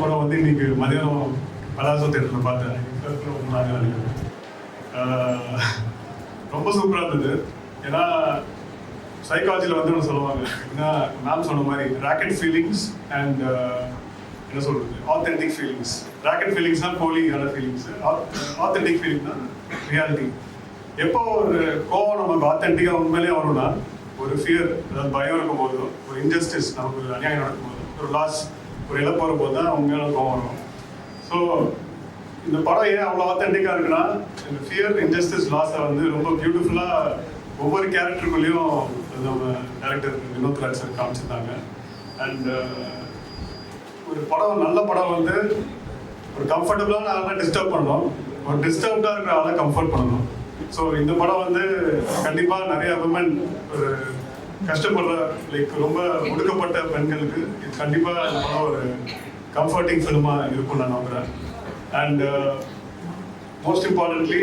படம் வந்து இன்னைக்கு மதியானம் பலாசோ தேட்டரில் பார்த்தேன். ரொம்ப சூப்பராக இருந்தது. ஏன்னா சைக்காலஜியில் வந்து ஒன்று சொல்லுவாங்க, ஏன்னா மேம் சொன்ன மாதிரி ராக்கெட் ஃபீலிங்ஸ் அண்ட் என்ன சொல்கிறது ஆத்தென்டிக் ஃபீலிங்ஸ். ராக்கெட் ஃபீலிங்ஸ் தான் போலியான ஃபீலிங்ஸ், ஆத்தென்டிக் ஃபீலிங் தான் ரியாலிட்டி. எப்போ ஒரு கோவம் நமக்கு ஆத்தென்டிக்காக உண்மையிலேயே வரும்னா, ஒரு ஃபியர், அதாவது பயம் இருக்கும் போதோ, ஒரு இன்ஜஸ்டிஸ், நமக்கு ஒரு அநியாயம் நடக்கும் போது, ஒரு லாஸ், ஒரு இழப்பு வரும் போது தான் உண்மையான கோவம் வரும். ஸோ இந்த படம் ஏன் அவ்வளோ ஆத்தென்டிக்காக இருக்குன்னா, இந்த ஃபியர், இன்ஜஸ்டிஸ், லாஸை வந்து ரொம்ப பியூட்டிஃபுல்லாக ஒவ்வொரு கேரக்டருக்குள்ளேயும் நம்ம டேரக்டர் வினோத் ராஜ் சார் காமிச்சிருந்தாங்க. அண்ட் ஒரு படம், நல்ல படம் வந்து ஒரு கம்ஃபர்டபுளான ஆளை டிஸ்டர்ப் பண்ணணும், ஒரு டிஸ்டர்ப்டாக இருக்கிற ஆளை கம்ஃபர்ட் பண்ணணும். ஸோ இந்த படம் வந்து கண்டிப்பாக நிறைய விமன், ஒரு கஷ்டப்படுற, லைக் ரொம்ப ஒடுக்கப்பட்ட பெண்களுக்கு இது கண்டிப்பாக இந்த படம் ஒரு கம்ஃபர்டிங் ஃபிலிமாக இருக்கும்னு நான் நம்புகிறேன். And most importantly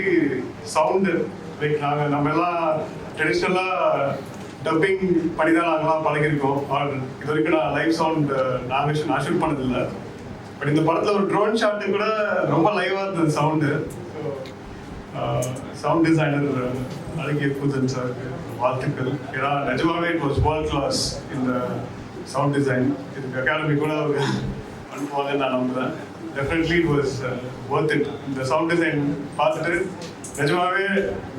sound, like நம்ம எல்லாம் ட்ரெடிஷ்னலாக டப்பிங் பண்ணி தான் நாங்களாம் பழகிருக்கோம். இது வரைக்கும் நான் லைவ் சவுண்ட் நான் ஷூட் பண்ணதில்லை. பட் இந்த படத்தில் ஒரு ட்ரோன் ஷாட்டு கூட ரொம்ப லைவாக இருந்தது சவுண்டு. சவுண்ட் டிசைனர் அழகிய பூஜன் சாருக்கு வாழ்த்துக்கள். ஏன்னா நிஜமாவே இட் வாஸ் வேர்ல்ட் கிளாஸ் இந்த சவுண்ட் டிசைன். இதுக்கு அகாடமி கூட அவங்க அனுப்புவாங்கன்னு நான் நம்புகிறேன். Definitely it was worth it. இந்த சவுண்ட் டிசைன் பார்த்துட்டு நிஜமாவே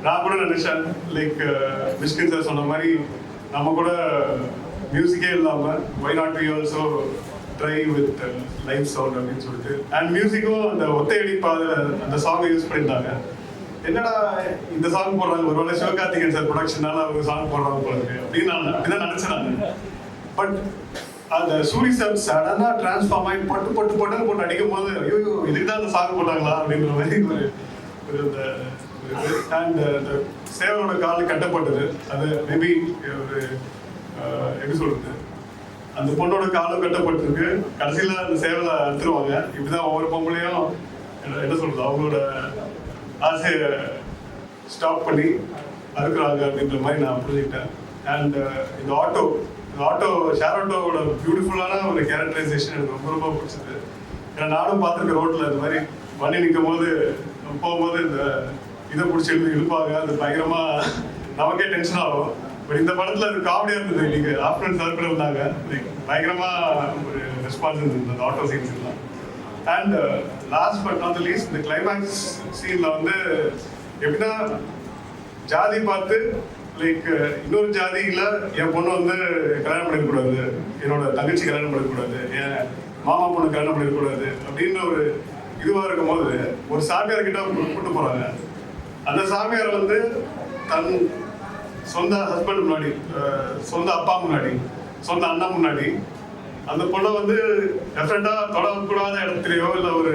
நான் கூட நினைச்சேன், லைக் மிஷ்கின் சார் சொன்ன மாதிரி நம்ம கூட மியூசிக்கே இல்லாமல் why not we also try with live sound அப்படின்னு சொல்லிட்டு. அண்ட் மியூசிக்கும் அந்த ஒத்தையடி அந்த சாங்கை யூஸ் பண்ணியிருந்தாங்க. என்னடா இந்த சாங் போடுறாங்க, ஒருவேளை சிவகார்த்திகேயன் சார் ப்ரொடக்ஷனால அவங்க சாங் போடுறாங்க போல இருக்கு அப்படின்னு நான் அப்படிதான் நினைச்சேன் நான். பட் அந்த சூரி சார் சடனாக டிரான்ஸ்ஃபார்ம் ஆகி பட்டு பட்டு பட்டுன்னு போட்டு அடிக்கும் போது ஐயோ இதுக்கு தான் அந்த சாங் போட்டாங்களா அப்படின்ற மாதிரி ஒரு அண்ட் அந்த சேவலோட கால் கட்டப்பட்டது. அது மேபி ஒரு எப்படி சொல்றது, அந்த பொண்ணோட காலும் கட்டப்பட்டிருக்கு. கடைசியில் அந்த சேவலை அறுத்துருவாங்க. இப்படிதான் ஒவ்வொரு பொம்பளையும் என்ன சொல்றது, அவங்களோட ஆசையை ஸ்டாப் பண்ணி அறுக்குறாங்க அப்படின்ற மாதிரி நான் புரிஞ்சுக்கிட்டேன். அண்ட் இந்த ஆட்டோ ஷேர் ஆட்டோவோட பியூட்டிஃபுல்லான ஒரு கேரக்டரைசேஷன் எனக்கு ரொம்ப ரொம்ப பிடிச்சது. ஏன்னா நானும் பார்த்துருக்க ரோட்டில் இந்த மாதிரி வண்டி நிற்கும் போது போகும்போது இந்த இதை பிடிச்சி இழுப்பாங்க, அது பயங்கரமாக நமக்கே டென்ஷன் ஆகும். பட் இந்த படத்தில் அது காமெடியாக இருந்தது. இன்னைக்கு ஆஃப்டர்நூன் சார் கூட இருந்தாங்க, பயங்கரமாக ஒரு ரெஸ்பான்ஸ் இருந்தது அந்த ஆட்டோ சீன்ஸ் எல்லாம். And last but not least, இந்த கிளைமேக்ஸ் சீனில் வந்து எப்படின்னா ஜாதி பார்த்து, லைக் இன்னொரு ஜாதியில் என் பொண்ணு வந்து கல்யாணம் பண்ணிடக்கூடாது, என்னோட தங்கச்சி கல்யாணம் பண்ணிடக்கூடாது, என் மாமா பொண்ணு கல்யாணம் பண்ணிடக்கூடாது அப்படின்ற ஒரு இதுவாக இருக்கும் போது ஒரு சாமியார் கிட்ட கூப்பிட்டு போகிறாங்க. அந்த சாமியார் வந்து தன் சொந்த ஹஸ்பண்ட் முன்னாடி, சொந்த அப்பா முன்னாடி, சொந்த அண்ணா முன்னாடி அந்த பொண்ணை வந்து டெஃபரெண்டாக தொடக்கூடாத இடத்துலையோ இல்லை ஒரு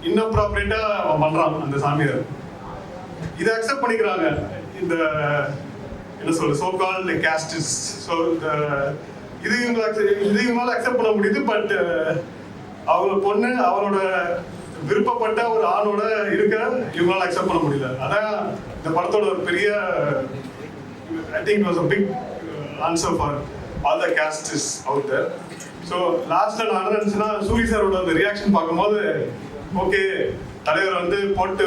இன்அப்ராப்ரியேட்டா அவன் பண்ணுறான் அந்த சாமியார். இதை அக்செப்ட் பண்ணிக்கிறாங்க இந்த என்ன சொல்ற சோ கால்ட் கேஸ்டிஸ். ஸோ இது இவங்களால அக்செப்ட் பண்ண முடியுது. பட் அவங்க பொண்ணு அவனோட விருப்பப்பட்ட ஒரு ஆணோட இருக்க இவங்களால அக்செப்ட் பண்ண முடியல. அதான் இந்த படத்தோட ஒரு பெரிய I think was a big answer for all the castes out there. So லாஸ்ட்டில் நான் நினச்சேன்னா சூரி சாரோட அந்த ரியாக்ஷன் பார்க்கும்போது ஓகே தலைவர் வந்து போட்டு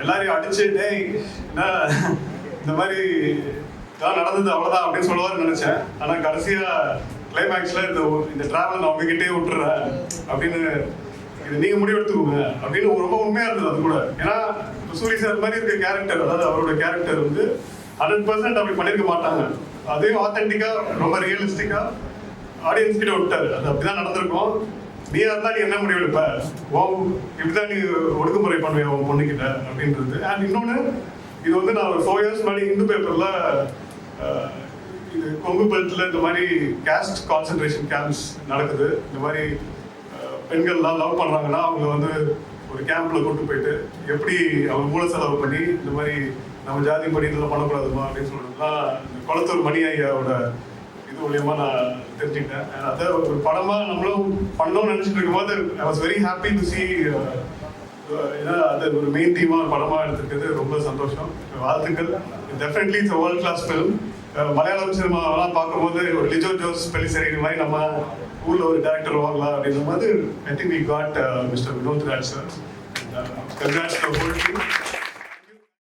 எல்லாரையும் அடிச்சு டேய் என்ன இந்த மாதிரி இதெல்லாம் நடந்தது அவ்வளோதான் அப்படின்னு சொல்லுவாருன்னு நினச்சேன். ஆனால் கடைசியாக கிளைமேக்ஸில் இந்த ட்ராவல் நான் உங்ககிட்டே விட்டுறேன் அப்படின்னு, இது நீங்கள் முடிவெடுத்துக்கோங்க அப்படின்னு ரொம்ப உண்மையாக இருந்தது அது கூட. ஏன்னா சூரி சார் மாதிரி இருக்க கேரக்டர், அதாவது அவரோட கேரக்டர் வந்து 100% அப்படி பண்ணியிருக்க மாட்டாங்க. அதையும் ஆத்தென்டிக்காக ரொம்ப ரியலிஸ்டிக்காக ஆடியன்ஸ் கிட்ட விட்டாரு. அது அப்படிதான் நடந்திருக்கும். நீ இருந்தா நீ என்ன முடிவு எடுப்ப, இப்படிதான் நீ ஒடுக்குமுறை பண்ணுவேன் உன் பொண்ணுக்கிட்ட அப்படின்றது. அண்ட் இன்னொன்று, இது வந்து நான் ஒரு 4 years முன்னாடி இந்து பேப்பர்ல இது கொங்கு பெல்ட்ல இந்த மாதிரி கேஸ்ட் கான்சன்ட்ரேஷன் கேம்ப்ஸ் நடக்குது. இந்த மாதிரி பெண்கள்லாம் லவ் பண்றாங்கன்னா அவங்க வந்து ஒரு கேம்ப்ல கூட்டு போயிட்டு எப்படி அவங்க மூல செலவு பண்ணி இந்த மாதிரி நம்ம ஜாதி படி இதெல்லாம் பண்ணக்கூடாதுமா அப்படின்னு சொல்றதுலாம் இந்த குளத்தூர் மணி ஐயாவோட இது மூலியமா நான் தெரிஞ்சுக்கிட்டேன். அதை ஒரு படமா நம்மளும் பண்ணணும்னு நினைச்சிட்டு இருக்கும்போது I was very happy to C. ஏன்னா அது ஒரு மெயின் தீமா படமா எடுத்துருக்கிறது ரொம்ப சந்தோஷம். வாழ்த்துக்கள். Definitely it's a world class film. Malayalam சினிமாவெல்லாம் பார்க்கும்போது ஒரு லிஜோ ஜோஸ் பெலிசரி மாதிரி நம்ம ஊரில் ஒரு டேரக்டர் வாங்கலாம் அப்படின்ற மாதிரி I think we got mister Vinod Raj sir. Congrats to the whole team.